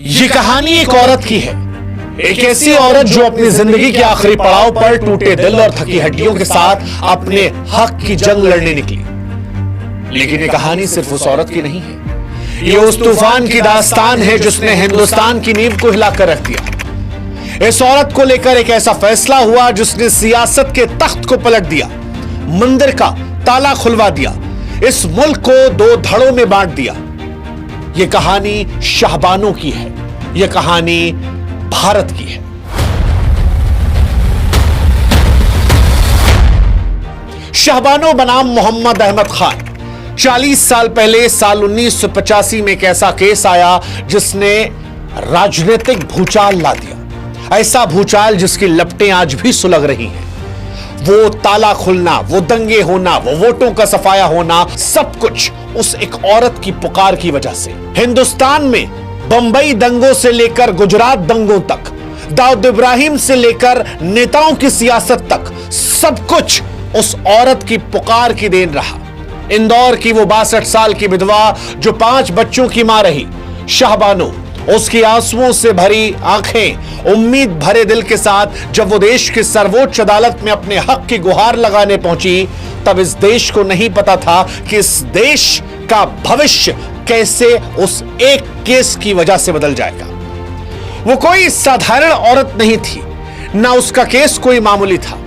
ये कहानी एक औरत की है, एक ऐसी औरत जो अपनी जिंदगी के आखिरी पड़ाव पर टूटे दिल और थकी हड्डियों के साथ अपने हक की जंग लड़ने निकली। लेकिन ये कहानी सिर्फ उस औरत की नहीं है, ये उस तूफान की दास्तान है जिसने हिंदुस्तान की नींव को हिलाकर रख दिया। इस औरत को लेकर एक ऐसा फैसला हुआ जिसने सियासत के तख्त को पलट दिया, मंदिर का ताला खुलवा दिया, इस मुल्क को दो धड़ों में बांट दिया। यह कहानी शाहबानों की है, यह कहानी भारत की है। शाहबानों बनाम मोहम्मद अहमद खान। 40 साल पहले साल 1985 में एक ऐसा केस आया जिसने राजनीतिक भूचाल ला दिया। ऐसा भूचाल जिसकी लपटें आज भी सुलग रही हैं। वो ताला खुलना, वो दंगे होना, वो वोटों का सफाया होना, सब कुछ उस एक औरत की पुकार की वजह से। हिंदुस्तान में बंबई दंगों से लेकर गुजरात दंगों तक, दाऊद इब्राहिम से लेकर नेताओं की सियासत तक, सब कुछ उस औरत की पुकार की देन रहा। इंदौर की वो 62 साल की विधवा जो 5 बच्चों की मां रही, शाहबानो, उसकी आंसुओं से भरी आंखें उम्मीद भरे दिल के साथ जब वो देश की सर्वोच्च अदालत में अपने हक की गुहार लगाने पहुंची, तब इस देश को नहीं पता था कि इस देश का भविष्य कैसे उस एक केस की वजह से बदल जाएगा। वो कोई साधारण औरत नहीं थी, ना उसका केस कोई मामूली था।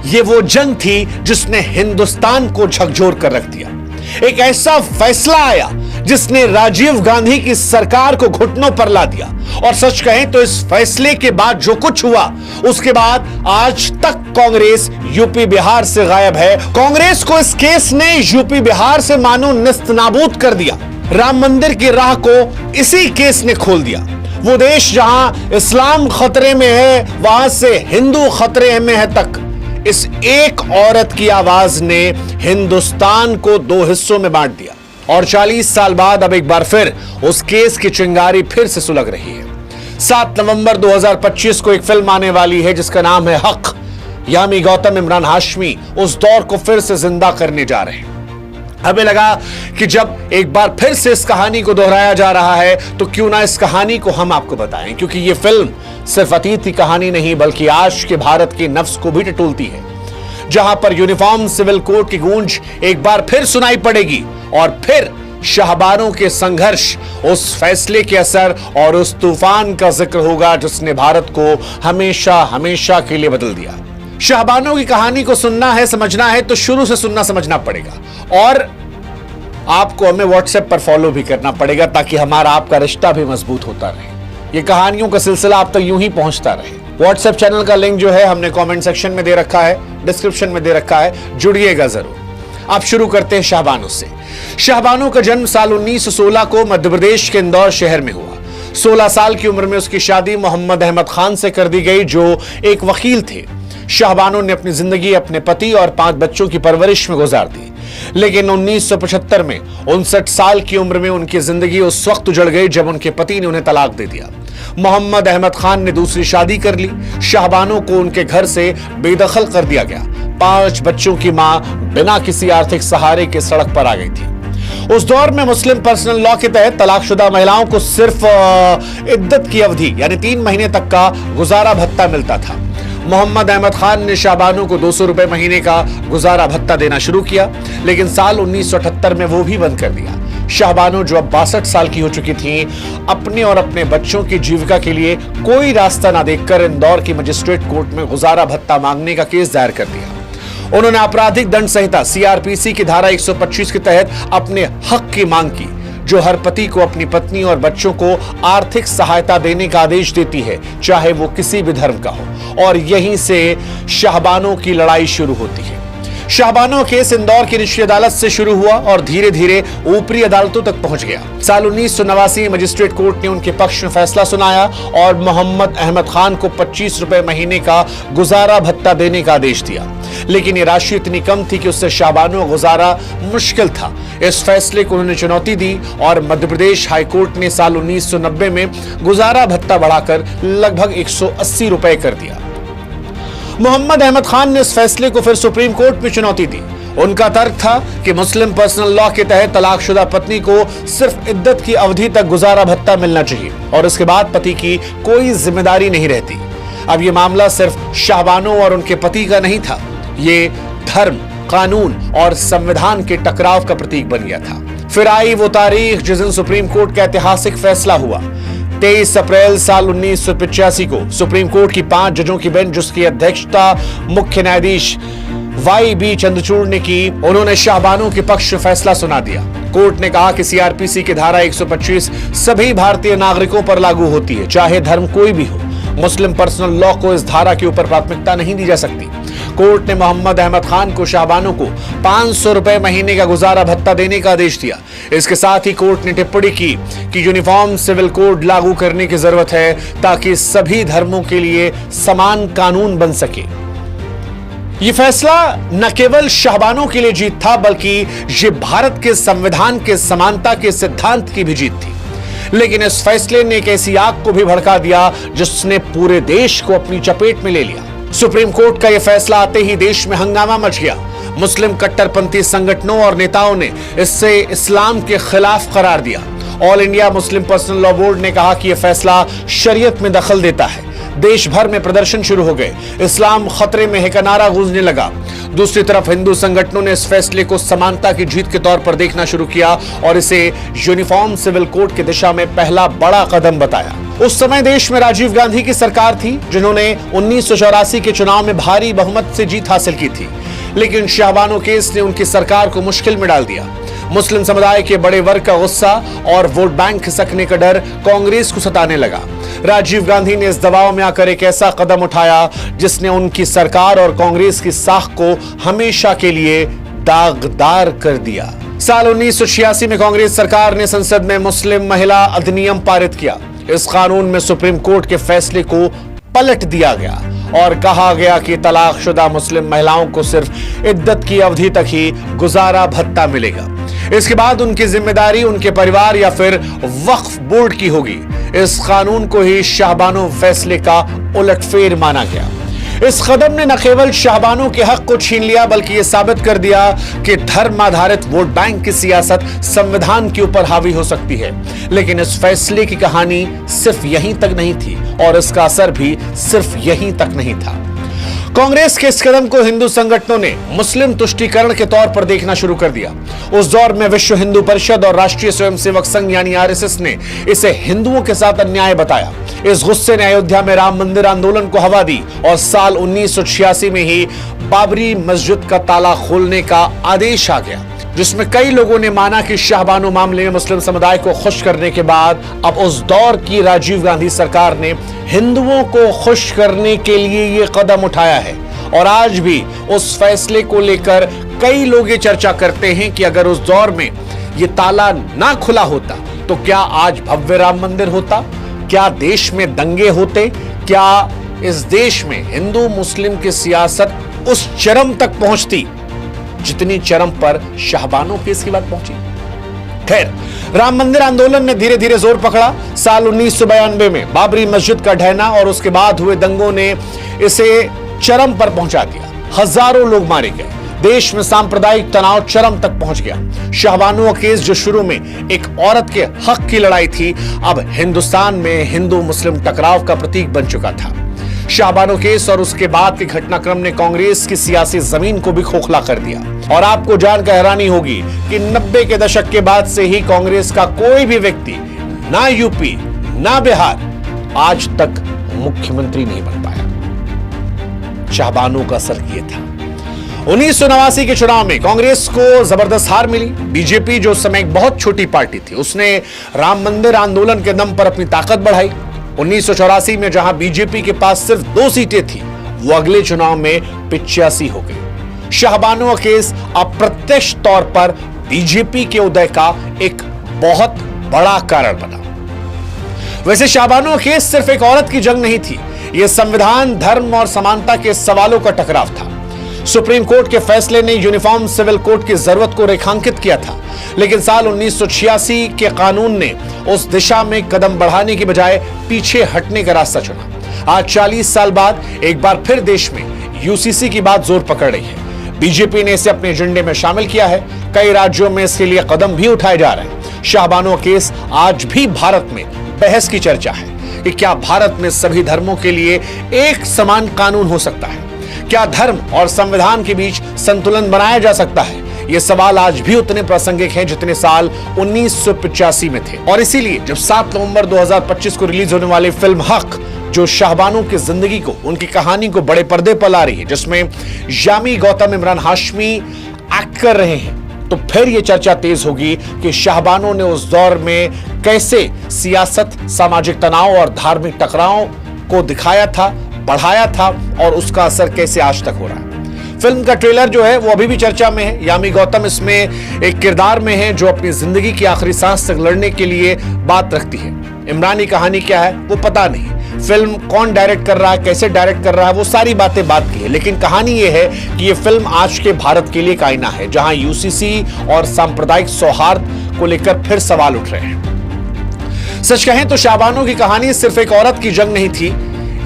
ये वो जंग थी जिसने हिंदुस्तान को झकझोर कर रख दिया। एक ऐसा फैसला आया जिसने राजीव गांधी की सरकार को घुटनों पर ला दिया। और सच कहें तो इस फैसले के बाद जो कुछ हुआ, उसके बाद आज तक कांग्रेस यूपी बिहार से गायब है। कांग्रेस को इस केस ने यूपी बिहार से मानो नेस्तनाबूद कर दिया। राम मंदिर की राह को इसी केस ने खोल दिया। वो देश जहां इस्लाम खतरे में है, वहां से हिंदू खतरे में है तक इस एक औरत की आवाज ने हिंदुस्तान को 2 हिस्सों में बांट दिया। और 40 साल बाद अब एक बार फिर उस केस की चिंगारी फिर से सुलग रही है। 7 नवंबर 2025 को एक फिल्म आने वाली है जिसका नाम है हक। यामी गौतम इमरान हाशमी उस दौर को फिर से जिंदा करने जा रहे हैं। हमें लगा कि जब एक बार फिर से इस कहानी को दोहराया जा रहा है तो क्यों ना इस कहानी को हम आपको बताएं, क्योंकि यह फिल्म सिर्फ अतीत की कहानी नहीं बल्कि आज के भारत के नफ्स को भी टटोलती है, जहां पर यूनिफॉर्म सिविल कोड की गूंज एक बार फिर सुनाई पड़ेगी और फिर शाहबानों के संघर्ष, उस फैसले के असर और उस तूफान का जिक्र होगा जिसने भारत को हमेशा हमेशा के लिए बदल दिया। शाहबानों की कहानी को सुनना है, समझना है तो शुरू से सुनना समझना पड़ेगा। और आपको हमें व्हाट्सएप पर फॉलो भी करना पड़ेगा ताकि हमारा आपका रिश्ता भी मजबूत होता रहे, ये कहानियों का सिलसिला आप तक यूं ही पहुंचता रहे। व्हाट्सएप चैनल का लिंक जो है हमने कमेंट सेक्शन में दे रखा है, डिस्क्रिप्शन में दे रखा है, जुड़िएगा जरूर। आप शुरू करते हैं शाहबानों से। शाहबानों का जन्म साल 1916 को मध्य प्रदेश के इंदौर शहर में हुआ। 16 साल की उम्र में उसकी शादी मोहम्मद अहमद खान से कर दी गई जो एक वकील थे। शाहबानों ने अपनी जिंदगी अपने पति और 5 बच्चों की परवरिश में गुजार दी, लेकिन 1975 में 59 साल की उम्र में उनकी जिंदगी उस वक्त उजड़ गई जब उनके पति ने उन्हें तलाक दे दिया। मोहम्मद अहमद खान ने दूसरी शादी कर ली। शाहबानों को उनके घर से बेदखल कर दिया गया। 5 बच्चों की मां बिना किसी आर्थिक सहारे के सड़क पर आ गई थी। उस दौर में मुस्लिम पर्सनल लॉ के तहत तलाकशुदा महिलाओं को सिर्फ इद्दत की अवधि यानी 3 महीने तक का गुजारा भत्ता मिलता था। मोहम्मद अहमद खान ने शाहबानों को 200 रुपए महीने का गुजारा भत्ता देना शुरू किया, लेकिन साल 1978 में वो भी बंद कर दिया। शाहबानों जो अब 62 साल की हो चुकी थी, अपने और अपने बच्चों की जीविका के लिए कोई रास्ता ना देखकर इंदौर की मजिस्ट्रेट कोर्ट में गुजारा भत्ता मांगने का केस दायर कर दिया। उन्होंने आपराधिक दंड संहिता सीआरपीसी की धारा 125 के तहत अपने हक की मांग की, जो हर पति को अपनी पत्नी और बच्चों को आर्थिक सहायता देने का आदेश देती है, चाहे वो किसी भी धर्म का हो। और यहीं से शाहबानों की लड़ाई शुरू होती है। शाहबानों केस इंदौर की निचली अदालत से शुरू हुआ और धीरे धीरे ऊपरी अदालतों तक पहुंच गया। साल 1989 मजिस्ट्रेट कोर्ट ने उनके पक्ष में फैसला सुनाया और मोहम्मद अहमद खान को 25 रुपए महीने का गुजारा भत्ता देने का आदेश दिया, लेकिन ये राशि इतनी कम थी कि उससे शाहबानों गुजारा मुश्किल था। इस फैसले को उन्होंने चुनौती दी और मध्य प्रदेश हाईकोर्ट ने साल 1990 में गुजारा भत्ता बढ़ाकर लगभग 180 रुपए कर दिया। मोहम्मद अहमद खान ने इस फैसले को फिर सुप्रीम कोर्ट में चुनौती दी उनका तर्क था कि मुस्लिम पर्सनल लॉ के तहत तलाकशुदा पत्नी को सिर्फ इद्दत की अवधि तक गुजारा भत्ता मिलना चाहिए और उसके बाद पति की कोई जिम्मेदारी नहीं रहती। अब यह मामला सिर्फ शाहबानो और उनके पति का नहीं था, ये धर्म, कानून और संविधान के टकराव का प्रतीक बन गया था। फिर आई वो तारीख जिस दिन सुप्रीम कोर्ट का ऐतिहासिक फैसला हुआ। 23 अप्रैल साल 1985 को सुप्रीम कोर्ट की 5 जजों की बेंच, जिसकी अध्यक्षता मुख्य न्यायाधीश YB चंद्रचूड़ ने की, उन्होंने शाहबानो के पक्ष में फैसला सुना दिया। कोर्ट ने कहा कि सीआरपीसी की धारा 125 सभी भारतीय नागरिकों पर लागू होती है, चाहे धर्म कोई भी हो। मुस्लिम पर्सनल लॉ को इस धारा के यूपर प्राथमिकता नहीं दी जा सकती। कोर्ट ने मोहम्मद अहमद खान को शाहबानो को 500 रुपए महीने का गुजारा भत्ता देने का आदेश दिया। इसके साथ ही कोर्ट ने टिप्पणी की कि यूनिफॉर्म सिविल कोड लागू करने की जरूरत है ताकि सभी धर्मों के लिए समान कानून बन सके। यह फैसला न केवल शाहबानो के लिए जीत था, बल्कि यह भारत के संविधान के समानता के सिद्धांत की भी जीत थी। लेकिन इस फैसले ने एक ऐसी आग को भी भड़का दिया जिसने पूरे देश को अपनी चपेट में ले लिया। सुप्रीम कोर्ट का यह फैसला आते ही देश में हंगामा मच गया। मुस्लिम कट्टरपंथी संगठनों और नेताओं ने इसे इस्लाम के खिलाफ करार दिया। All India Muslim personal law board ने कहा कि यह फैसला शरीयत में दखल देता है। देश भर में प्रदर्शन शुरू हो गए, इस्लाम खतरे में है का नारा गूंजने लगा। दूसरी तरफ हिंदू संगठनों ने इस फैसले को समानता की जीत के तौर पर देखना शुरू किया और इसे यूनिफॉर्म सिविल कोड की दिशा में पहला बड़ा कदम बताया। उस समय देश में राजीव गांधी की सरकार थी, जिन्होंने 1984 के चुनाव में भारी बहुमत से जीत हासिल की थी। लेकिन शाहबानो केस ने उनकी सरकार को मुश्किल में डाल दिया। मुस्लिम समुदाय के बड़े वर्ग का गुस्सा और वोट बैंक खिसकने का डर कांग्रेस को सताने लगा। राजीव गांधी ने इस दबाव में आकर एक ऐसा कदम उठाया जिसने उनकी सरकार और कांग्रेस की साख को हमेशा के लिए दागदार कर दिया। साल 1986 में कांग्रेस सरकार ने संसद में मुस्लिम महिला अधिनियम पारित किया। इस कानून में सुप्रीम कोर्ट के फैसले को पलट दिया गया और कहा गया कि तलाकशुदा मुस्लिम महिलाओं को सिर्फ इद्दत की अवधि तक ही गुजारा भत्ता मिलेगा। इसके बाद उनकी जिम्मेदारी उनके परिवार या फिर वक्फ बोर्ड की होगी। इस कानून को ही शाहबानो फैसले का उलटफेर माना गया। इस कदम ने न केवल शाहबानो के हक को छीन लिया, बल्कि यह साबित कर दिया कि धर्म आधारित वोट बैंक की सियासत संविधान के ऊपर हावी हो सकती है। लेकिन इस फैसले की कहानी सिर्फ यहीं तक नहीं थी और इसका असर भी सिर्फ यहीं तक नहीं था। कांग्रेस के इस कदम को हिंदू संगठनों ने मुस्लिम तुष्टीकरण के तौर पर देखना शुरू कर दिया। उस दौर में विश्व हिंदू परिषद और राष्ट्रीय स्वयंसेवक संघ यानी RSS ने इसे हिंदुओं के साथ अन्याय बताया। इस गुस्से ने अयोध्या में राम मंदिर आंदोलन को हवा दी और साल 1986 में ही बाबरी मस्जिद का ताला खोलने का आदेश आ गया, जिसमें कई लोगों ने माना कि शाहबानो मामले में मुस्लिम समुदाय को खुश करने के बाद अब उस दौर की राजीव गांधी सरकार ने हिंदुओं को खुश करने के लिए ये कदम उठाया है। और आज भी उस फैसले को लेकर कई लोग ये चर्चा करते हैं कि अगर उस दौर में ये ताला ना खुला होता तो क्या आज भव्य राम मंदिर होता, क्या देश में दंगे होते, क्या इस देश में हिंदू मुस्लिम की सियासत उस चरम तक पहुंचती जितनी चरम पर शाहबानो केस की बात पहुंची। खैर, राम मंदिर आंदोलन ने धीरे धीरे जोर पकड़ा। साल 1992 में बाबरी मस्जिद का ढहना और उसके बाद हुए दंगों ने इसे चरम पर पहुंचा दिया। हजारों लोग मारे गए, देश में सांप्रदायिक तनाव चरम तक पहुंच गया। शाहबानो केस जो शुरू में एक औरत के हक की लड़ाई थी, अब हिंदुस्तान में हिंदू मुस्लिम टकराव का प्रतीक बन चुका था। शाहबानो केस और उसके बाद के घटनाक्रम ने कांग्रेस की सियासी जमीन को भी खोखला कर दिया। और आपको जानकर हैरानी होगी कि 90 के दशक के बाद से ही कांग्रेस का कोई भी व्यक्ति, ना यूपी ना बिहार, आज तक मुख्यमंत्री नहीं बन पाया। शाहबानो का असर यह था। 1989 के चुनाव में कांग्रेस को जबरदस्त हार मिली। बीजेपी जो उस समय एक बहुत छोटी पार्टी थी, उसने राम मंदिर आंदोलन के दम पर अपनी ताकत बढ़ाई। 1984 में जहां बीजेपी के पास सिर्फ 2 सीटें थी, वो अगले चुनाव में 85 हो गई। शाहबानो केस अप्रत्यक्ष तौर पर बीजेपी के उदय का एक बहुत बड़ा कारण बना। वैसे शाहबानो केस सिर्फ एक औरत की जंग नहीं थी, यह संविधान, धर्म और समानता के सवालों का टकराव था। सुप्रीम कोर्ट के फैसले ने यूनिफॉर्म सिविल कोड की जरूरत को रेखांकित किया था, लेकिन साल 1986 के कानून ने उस दिशा में कदम बढ़ाने की बजाय पीछे हटने का रास्ता चुना। आज 40 साल बाद एक बार फिर देश में यूसीसी की बात जोर पकड़ रही है। बीजेपी ने इसे अपने एजेंडे में शामिल किया है। कई राज्यों में इसके लिए कदम भी उठाए जा रहे हैं। शाहबानो केस आज भी भारत में बहस की चर्चा है कि क्या भारत में सभी धर्मों के लिए एक समान कानून हो सकता है? क्या धर्म और संविधान के बीच संतुलन बनाया जा सकता है? ये सवाल आज भी उतने प्रासंगिक हैं जितने साल 1985 में थे। और इसीलिए जब 7 नवंबर 2025 को रिलीज होने वाली फिल्म हक, जो शाहबानो की जिंदगी को, उनकी कहानी को बड़े पर्दे पर ला रही है, जिसमें यामी गौतम इमरान हाशमी एक्ट कर रहे हैं, तो फिर यह चर्चा तेज होगी कि शाहबानो ने उस दौर में कैसे सियासत, सामाजिक तनाव और धार्मिक टकराव को दिखाया था, बढ़ाया था, और उसका असर कैसे आज तक हो रहा है। फिल्म का ट्रेलर जो है वो अभी भी चर्चा में है। यामी गौतम इसमें एक किरदार में है जो अपनी जिंदगी की आखिरी सांस तक लड़ने के लिए बात रखती है। इमरानी कहानी क्या है वो पता नहीं, फिल्म कौन डायरेक्ट कर रहा है, कैसे डायरेक्ट कर रहा है, वो सारी बातें बात की है। लेकिन कहानी ये है कि ये फिल्म आज के भारत के लिए एक आईना है, जहां यूसीसी और सांप्रदायिक सौहार्द को लेकर फिर सवाल उठ रहे हैं। सच कहें तो शाहबानो की कहानी सिर्फ एक औरत की जंग नहीं थी,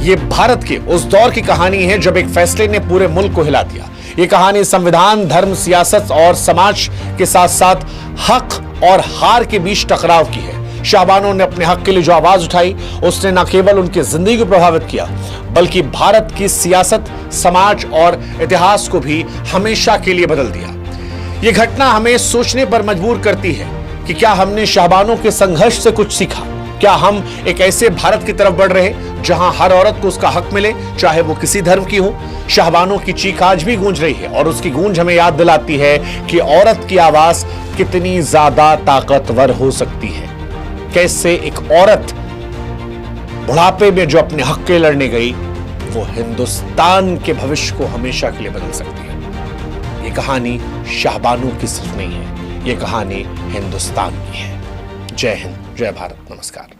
ये भारत के उस दौर की कहानी है जब एक फैसले ने पूरे मुल्क को हिला दिया। ये कहानी संविधान, धर्म, सियासत और समाज के साथ साथ हक और हार के बीच टकराव की है। शाहबानो ने अपने हक के लिए जो आवाज उठाई, उसने न केवल उनकी जिंदगी को प्रभावित किया, बल्कि भारत की सियासत, समाज और इतिहास को भी हमेशा के लिए बदल दिया। ये घटना हमें सोचने पर मजबूर करती है कि क्या हमने शाहबानो के संघर्ष से कुछ सीखा? क्या हम एक ऐसे भारत की तरफ बढ़ रहे जहां हर औरत को उसका हक मिले, चाहे वो किसी धर्म की हो? शाहबानो की चीख आज भी गूंज रही है, और उसकी गूंज हमें याद दिलाती है कि औरत की आवाज कितनी ज्यादा ताकतवर हो सकती है। कैसे एक औरत बुढ़ापे में जो अपने हक के लड़ने गई, वो हिंदुस्तान के भविष्य को हमेशा के लिए बदल सकती है। ये कहानी शाहबानो की सिर्फ नहीं है, ये कहानी हिंदुस्तान की है। जय हिंद, जय भारत, नमस्कार।